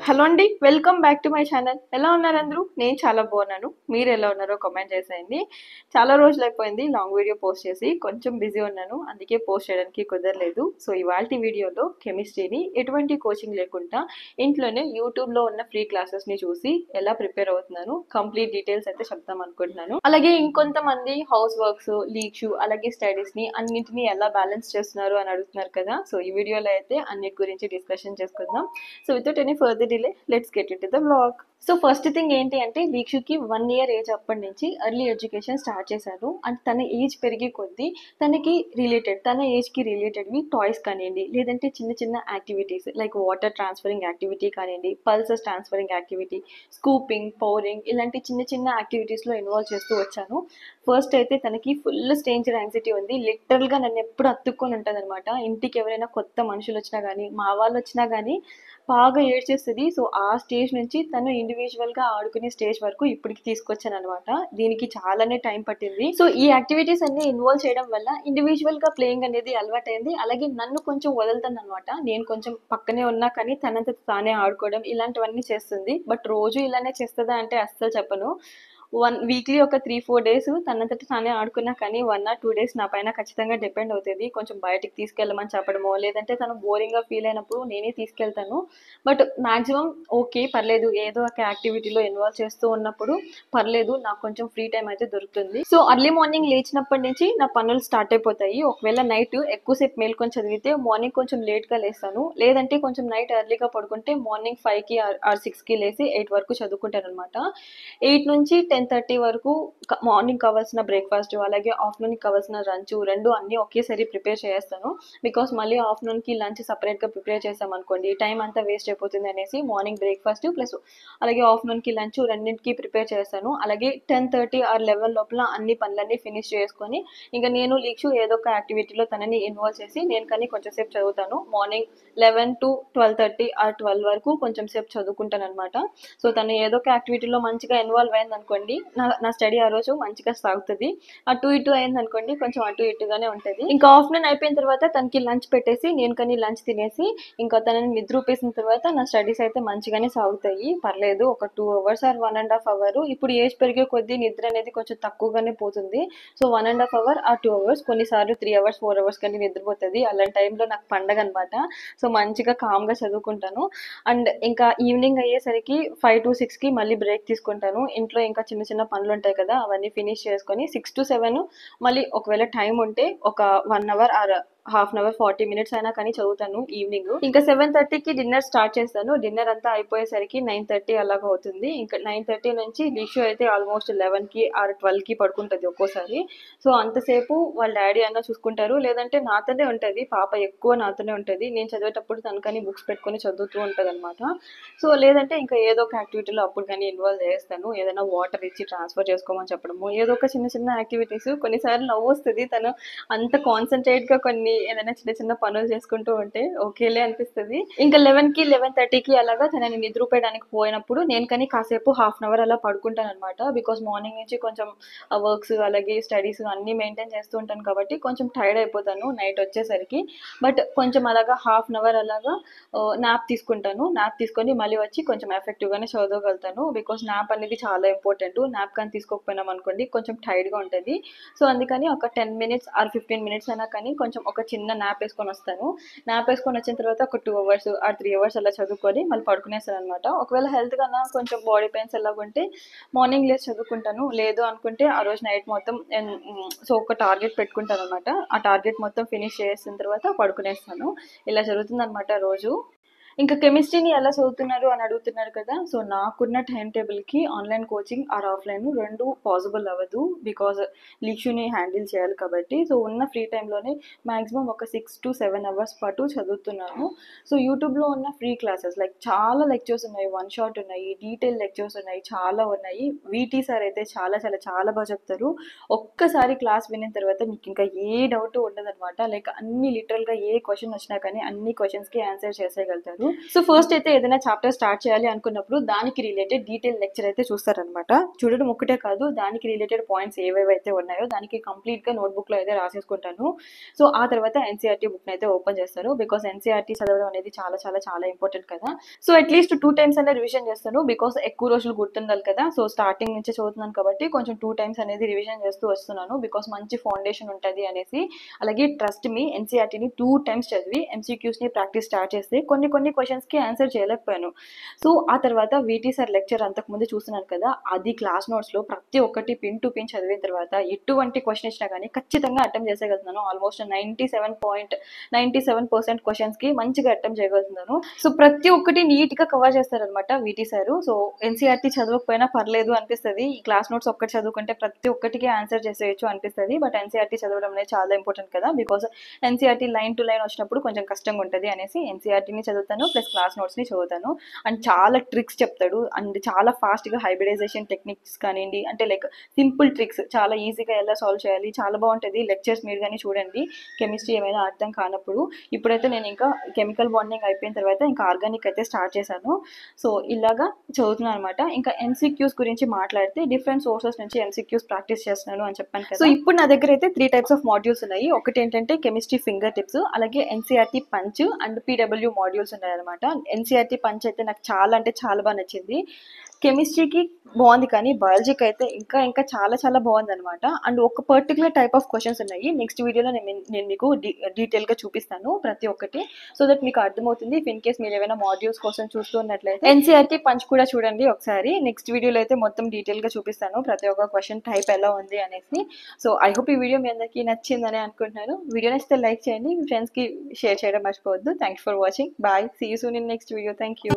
Hello అండి, welcome back to my channel. ఎలా ఉన్నారు అందరూ? నేను చాలా బాగున్నాను. మీరు ఎలా ఉన్నారో కామెంట్ చేసేయండి. చాలా రోజులు అయిపోయింది లాంగ్ వీడియో పోస్ట్ చేసి, కొంచెం బిజీ ఉన్నాను, అందుకే పోస్ట్ చేయడానికి కుదరలేదు. సో ఇవాల్టి వీడియోలో కెమిస్ట్రీని ఎటువంటి కోచింగ్ లేకుండా ఇంట్లోనే యూట్యూబ్లో ఉన్న ఫ్రీ క్లాసెస్ని చూసి ఎలా ప్రిపేర్ అవుతున్నాను, కంప్లీట్ డీటెయిల్స్ అయితే చెప్తాం అనుకుంటున్నాను. అలాగే ఇంకొంతమంది హౌస్ వర్క్స్, లీక్షు, అలాగే స్టడీస్ని అన్నింటినీ ఎలా బ్యాలెన్స్ చేస్తున్నారు అని అడుగుతున్నారు కదా. సో ఈ వీడియోలో అయితే అన్నిటి గురించి డిస్కషన్ చేసుకుందాం. So without any further delay let's get in to the vlog. So first thing ఏంటి అంటే, దీక్షుకి 1 year ఏజ్ అప్పటి నుంచి ఎర్లీ ఎడ్యుకేషన్ స్టార్ట్ చేశాను. అండ్ తన ఏజ్ పెరిగే కొద్దీ తన ఏజ్కి రిలేటెడ్వి టాయ్స్ కానివ్వండి, లేదంటే చిన్న చిన్న activities like water transferring activity కానివ్వండి, pulses transferring activity, scooping, pouring, ఇలాంటి చిన్న చిన్న యాక్టివిటీస్లో ఇన్వాల్వ్ చేస్తూ వచ్చాను. ఫస్ట్ అయితే తనకి ఫుల్ స్ట్రేంజర్ యాంగ్జైటీ ఉంది. లిటరల్గా నన్ను ఎప్పుడు అతుక్కొని ఉంటుంది అనమాట. ఇంటికి ఎవరైనా కొత్త మనుషులు వచ్చినా కానీ, మా వాళ్ళు వచ్చినా కానీ బాగా ఏడ్చేస్తుంది. సో ఆ స్టేజ్ నుంచి తను ఇండివిజువల్గా ఆడుకునే స్టేజ్ వరకు ఇప్పటికి తీసుకొచ్చాను అనమాట. దీనికి చాలానే టైం పట్టింది. సో ఈ యాక్టివిటీస్ అన్ని ఇన్వాల్వ్ చేయడం వల్ల ఇండివిజువల్గా ప్లేయింగ్ అనేది అలవాటైంది. అలాగే నన్ను కొంచెం వదులుతుంది అనమాట. నేను కొంచెం పక్కనే ఉన్నా కానీ తనంత తానే ఆడుకోవడం ఇలాంటివన్నీ చేస్తుంది. బట్ రోజు ఇలానే చేస్తుందా అంటే అస్సలు చెప్పను. వీక్లీ ఒక 3-4 days తనంతట తానే ఆడుకున్నా కానీ 1 or 2 days నా పైన ఖచ్చితంగా డిపెండ్ అవుతుంది. కొంచెం బయటికి తీసుకెళ్ళమని చెప్పడమో, లేదంటే తను బోరింగ్గా ఫీల్ అయినప్పుడు నేనే తీసుకెళ్తాను. బట్ మ్యాక్సిమం ఓకే, పర్లేదు, ఏదో ఒక యాక్టివిటీలో ఇన్వాల్వ్ చేస్తూ ఉన్నప్పుడు పర్లేదు, నాకు కొంచెం ఫ్రీ టైం అయితే దొరుకుతుంది. సో అర్లీ మార్నింగ్ లేచినప్పటి నుంచి నా పనులు స్టార్ట్ అయిపోతాయి. ఒకవేళ నైట్ ఎక్కువసేపు మేల్కొని చదివితే మార్నింగ్ కొంచెం లేట్గా లేస్తాను. లేదంటే కొంచెం నైట్ ఎర్లీగా పడుకుంటే మార్నింగ్ 5కి or 6కి లేసి 8 వరకు చదువుకుంటాను అనమాట. 8 నుంచి 10:30 వరకు మార్నింగ్ కావాల్సిన బ్రేక్ఫాస్ట్, అలాగే ఆఫ్టర్నూన్కి కావాల్సిన లంచ్ రెండు అన్నీ ఒకేసారి ప్రిపేర్ చేస్తాను. బికాస్ మళ్ళీ ఆఫ్టర్నూన్కి లంచ్ సపరేట్గా ప్రిపేర్ చేసామనుకోండి టైం అంతా వేస్ట్ అయిపోతుంది అనేసి మార్నింగ్ బ్రేక్ఫాస్ట్ ప్లస్ అలాగే ఆఫ్టర్నూన్కి లంచ్ రెండింటికి ప్రిపేర్ చేస్తాను. అలాగే 10:30 or 11 లోపల అన్ని పనులన్నీ ఫినిష్ చేసుకొని ఇంకా నేను లీక్షు ఏదో ఒక యాక్టివిటీలో తనని ఇన్వాల్వ్ చేసి నేను కానీ కొంచెం సేపు చదువుతాను. మార్నింగ్ 11 to 12:30 or 12 వరకు కొంచెం సేపు చదువుకుంటాను అనమాట. సో తను ఏదో ఒక యాక్టివిటీలో మంచిగా ఇన్వాల్వ్ అయింది అనుకోండి, నా స్టడీ ఆ రోజు మంచిగా సాగుతుంది. అటు ఇటు అయింది అనుకోండి, కొంచెం అటు ఇటుగానే ఉంటుంది. ఇంకా ఆఫ్టర్నూన్ అయిపోయిన తర్వాత తనకి లంచ్ పెట్టేసి నేను కానీ లంచ్ తినేసి ఇంకా తనని నిద్రూపేసిన తర్వాత నా స్టడీస్ అయితే మంచిగానే సాగుతాయి. పర్లేదు, ఒక 2 hours or 1.5 hours. ఇప్పుడు ఏజ్ పెరిగే కొద్దీ నిద్ర అనేది కొంచెం తక్కువగానే పోతుంది. సో 1.5 hours or 2 hours, కొన్నిసార్లు 3 hours 4 hours కంటే నిద్రపోతుంది. అలాంటి టైంలో నాకు పండగ అనమాట. సో మంచిగా కామ్గా చదువుకుంటాను. అండ్ ఇంకా ఈవినింగ్ అయ్యేసరికి 5 to 6కి మళ్ళీ బ్రేక్ తీసుకుంటాను. ఇంట్లో ఇంకా చిన్న చిన్న పనులు ఉంటాయి కదా, అవన్నీ ఫినిష్ చేసుకొని 6 to 7 మళ్ళీ ఒకవేళ టైం ఉంటే ఒక 1 hour or ½ hour 40 minutes అయినా కానీ చదువుతాను ఈవినింగ్. ఇంకా 7:30కి డిన్నర్ స్టార్ట్ చేస్తాను. డిన్నర్ అంతా అయిపోయేసరికి 9:30 అలాగా అవుతుంది. ఇంకా 9:30 నుంచి లీక్షు అయితే ఆల్మోస్ట్ 11కి or 12కి పడుకుంటుంది ఒక్కోసారి. సో అంతసేపు వాళ్ళ డాడీ అన్న చూసుకుంటారు, లేదంటే నాతోనే ఉంటుంది. పాప ఎక్కువ నాతోనే ఉంటుంది. నేను చదివేటప్పుడు తను కానీ బుక్స్ పెట్టుకొని చదువుతూ ఉంటుంది అనమాట. సో లేదంటే ఇంకా ఏదో ఒక యాక్టివిటీలో అప్పుడు కానీ ఇన్వాల్వ్ చేస్తాను. ఏదైనా వాటర్ ఇచ్చి ట్రాన్స్ఫర్ చేసుకోమని చెప్పడము, ఏదో ఒక చిన్న చిన్న యాక్టివిటీస్. కొన్నిసార్లు నవ్వు వస్తుంది, తను అంత కాన్సన్ట్రేట్గా ఏదైనా చిన్న చిన్న పనులు చేసుకుంటూ ఉంటే ఓకేలే అనిపిస్తుంది. ఇంకా 11కి 11:30కి అలాగా తనని నిద్రపోయడానికి పోయినప్పుడు నేను కానీ కాసేపు ½ hour అలా పడుకుంటాను అనమాట. బికాస్ మార్నింగ్ నుంచి కొంచెం వర్క్స్ అలాగే స్టడీస్ అన్నీ మెయింటైన్ చేస్తూ ఉంటాను కాబట్టి కొంచెం టైర్డ్ అయిపోతాను నైట్ వచ్చేసరికి. బట్ కొంచెం అలాగా ½ hour అలాగా నాప్ తీసుకుంటాను. నాప్ తీసుకొని మళ్ళీ వచ్చి కొంచెం ఎఫెక్టివ్గానే చదవగలుగుతాను. బికాస్ నాప్ అనేది చాలా ఇంపార్టెంట్. నాప్ కానీ తీసుకోకపోయినాం అనుకోండి కొంచెం టైర్డ్గా ఉంటుంది. సో అందుకని ఒక 10 minutes or 15 minutes అయినా కానీ కొంచెం ఒక చిన్న నాప్ వేసుకొని వస్తాను. నాప్ వేసుకొని వచ్చిన తర్వాత ఒక 2 hours or 3 hours అలా చదువుకొని మళ్ళీ పడుకునేస్తాను అనమాట. ఒకవేళ హెల్త్ కన్నా కొంచెం బాడీ పెయిన్స్ ఎలాగ ఉంటే మార్నింగ్ లేసి చదువుకుంటాను. లేదు అనుకుంటే ఆ రోజు నైట్ మొత్తం సో ఒక టార్గెట్ పెట్టుకుంటాను అనమాట. ఆ టార్గెట్ మొత్తం ఫినిష్ చేసిన తర్వాత పడుకునేస్తాను. ఇలా జరుగుతుంది అనమాట రోజు. ఇంకా కెమిస్ట్రీని ఎలా చదువుతున్నారు అని అడుగుతున్నారు కదా. సో నాకున్న టైం టేబుల్కి ఆన్లైన్ కోచింగ్ ఆర్ ఆఫ్లైన్ రెండు పాసిబుల్ అవ్వదు. బికాజ్ లీక్షుని హ్యాండిల్ చేయాలి కాబట్టి. సో ఉన్న ఫ్రీ టైంలోనే మ్యాక్సిమం ఒక 6 to 7 hours పాటు చదువుతున్నాను. సో యూట్యూబ్లో ఉన్న ఫ్రీ క్లాసెస్ లైక్ చాలా లెక్చర్స్ ఉన్నాయి, 1 shot ఉన్నాయి, డీటెయిల్ లెక్చర్స్ ఉన్నాయి, చాలా ఉన్నాయి. వీటీ సార్ అయితే చాలా చాలా చాలా బాగా చెప్తారు. ఒక్కసారి క్లాస్ విన్న తర్వాత మీకు ఇంకా ఏ డౌట్ ఉండదన్నమాట. లైక్ అన్ని లిటరల్గా ఏ క్వశ్చన్ వచ్చినా కానీ అన్ని క్వశ్చన్స్కి ఆన్సర్ చేసేయగలుగుతారు. చూస్తారు. సో ఫస్ట్ అయితే ఏదైనా చాప్టర్ స్టార్ట్ చేయాలి అనుకున్నప్పుడు దానికి రిలేటెడ్ డీటెయిల్ లెక్చర్ అయితే చూస్తారనమాట. చూడడం ఒక్కటే కాదు, దానికి రిలేటెడ్ పాయింట్స్ ఏవేవైతే ఉన్నాయో దానికి కంప్లీట్గా నోట్బుక్లో అయితే రాసేసుకుంటాను. సో ఆ తర్వాత ఎన్సీఆర్టీ బుక్ని అయితే ఓపెన్ చేస్తారు. బికాస్ ఎన్సీఆర్టీ చదవడం అనేది చాలా చాలా చాలా ఇంపార్టెంట్ కదా. సో అట్లీస్ట్ 2 టైమ్స్ అనేది రివిజన్ చేస్తాను. బికాస్ ఎక్కువ రోజులు గుర్తుండాలి కదా. సో స్టార్టింగ్ నుంచి చదువుతున్నాను కాబట్టి కొంచెం 2 టైమ్స్ అనేది రివిజన్ చేస్తూ వస్తున్నాను. బికాస్ మంచి ఫౌండేషన్ ఉంటుంది అనేసి. అలాగే ట్రస్ట్ మీ, ఎన్సీఆర్టీని 2 టైమ్స్ చదివి ఎంసీక్యూస్ని ప్రాక్టీస్ స్టార్ట్ చేస్తే కొన్ని క్వశ్చన్స్కి ఆన్సర్ చేయలేకపోయాను. సో ఆ తర్వాత వీటీ సార్ లెక్చర్ అంతకుముందు చూస్తున్నాను కదా, అది క్లాస్ నోట్స్లో ప్రతి ఒక్కటి పిన్ టు పిన్ చదివిన తర్వాత ఎటువంటి క్వశ్చన్ ఇచ్చినా కానీ ఖచ్చితంగా అటెంప్ట్ చేసేయగలుగుతున్నాను. ఆల్మోస్ట్ 97% క్వశ్చన్స్కి మంచిగా అటెంప్ట్ చేయగలుగుతున్నాను. సో ప్రతి ఒక్కటి నీట్గా కవర్ చేస్తారనమాట వీటీ సారు. సో ఎన్సీఆర్టీ చదవకపోయినా పర్లేదు అనిపిస్తుంది. ఈ క్లాస్ నోట్స్ ఒక్కటి చదువుకుంటే ప్రతి ఒక్కటికి ఆన్సర్ చేసేయచ్చు అనిపిస్తుంది. బట్ ఎన్సీఆర్టీ చదవడం అనేది చాలా ఇంపార్టెంట్ కదా. Because NCERT line to line వచ్చినప్పుడు కొంచెం కష్టంగా ఉంటుంది అనేసి ఎన్సీఆర్టీని చదువుతాను, ప్లస్ క్లాస్ నోట్స్ని చదువుతాను. అండ్ చాలా ట్రిక్స్ చెప్తాడు. అండ్ చాలా ఫాస్ట్గా హైబ్రిడైజేషన్ టెక్నిక్స్ కానివ్వండి, అంటే లైక్ సింపుల్ ట్రిక్స్ చాలా ఈజీగా ఎలా సాల్వ్ చేయాలి, చాలా బాగుంటుంది. లెక్చర్స్ మీరు కానీ చూడండి, కెమిస్ట్రీ ఏమైనా అర్థం కానప్పుడు. ఇప్పుడైతే నేను ఇంకా కెమికల్ బాండింగ్ అయిపోయిన తర్వాత ఇంకా ఆర్గానిక్ అయితే స్టార్ట్ చేశాను. సో ఇలాగా చదువుతున్నాను అనమాట. ఇంకా ఎంసీక్యూస్ గురించి మాట్లాడితే డిఫరెంట్ సోర్సెస్ నుంచి ఎంసీక్యూస్ ప్రాక్టీస్ చేస్తున్నాను అని చెప్పాను కదా. సో ఇప్పుడు నా దగ్గర అయితే 3 టైప్స్ ఆఫ్ మాడ్యూల్స్ ఉన్నాయి. ఒకటి ఏంటంటే కెమిస్ట్రీ ఫింగర్ టిప్స్, అలాగే NCERT punch and PW modules ఉన్నాయి అనమాట. ఎన్సీఆర్టీ పంచ్ అయితే నాకు చాలా అంటే చాలా బాగా నచ్చింది. కెమిస్ట్రీకి బాగుంది, కానీ బయాలజీకి అయితే ఇంకా చాలా చాలా బాగుంది అనమాట. అండ్ ఒక పర్టికులర్ టైప్ ఆఫ్ క్వశ్చన్స్ ఉన్నాయి. నెక్స్ట్ వీడియోలో నేను మీకు డీటెయిల్గా చూపిస్తాను ప్రతి ఒక్కటి, సో దట్ మీకు అర్థమవుతుంది. ఇన్ కేస్ మీరు ఏమైనా మాడ్యూల్స్ కోసం చూస్తున్నట్లయితే ఎన్సీఆర్టీ పంచ్ కూడా చూడండి ఒకసారి. నెక్స్ట్ వీడియోలో అయితే మొత్తం డీటెయిల్గా చూపిస్తాను ప్రతి ఒక్క క్వశ్చన్ టైప్ ఎలా ఉంది అనేసి. సో ఐ హోప్ ఈ వీడియో మీ అందరికీ నచ్చిందని అనుకుంటున్నాను. వీడియో నచ్చితే లైక్ చేయండి, మీ ఫ్రెండ్స్కి షేర్ చేయడం మర్చిపోవద్దు. Thank you for watching. Bye, see you soon in next video. Thank you.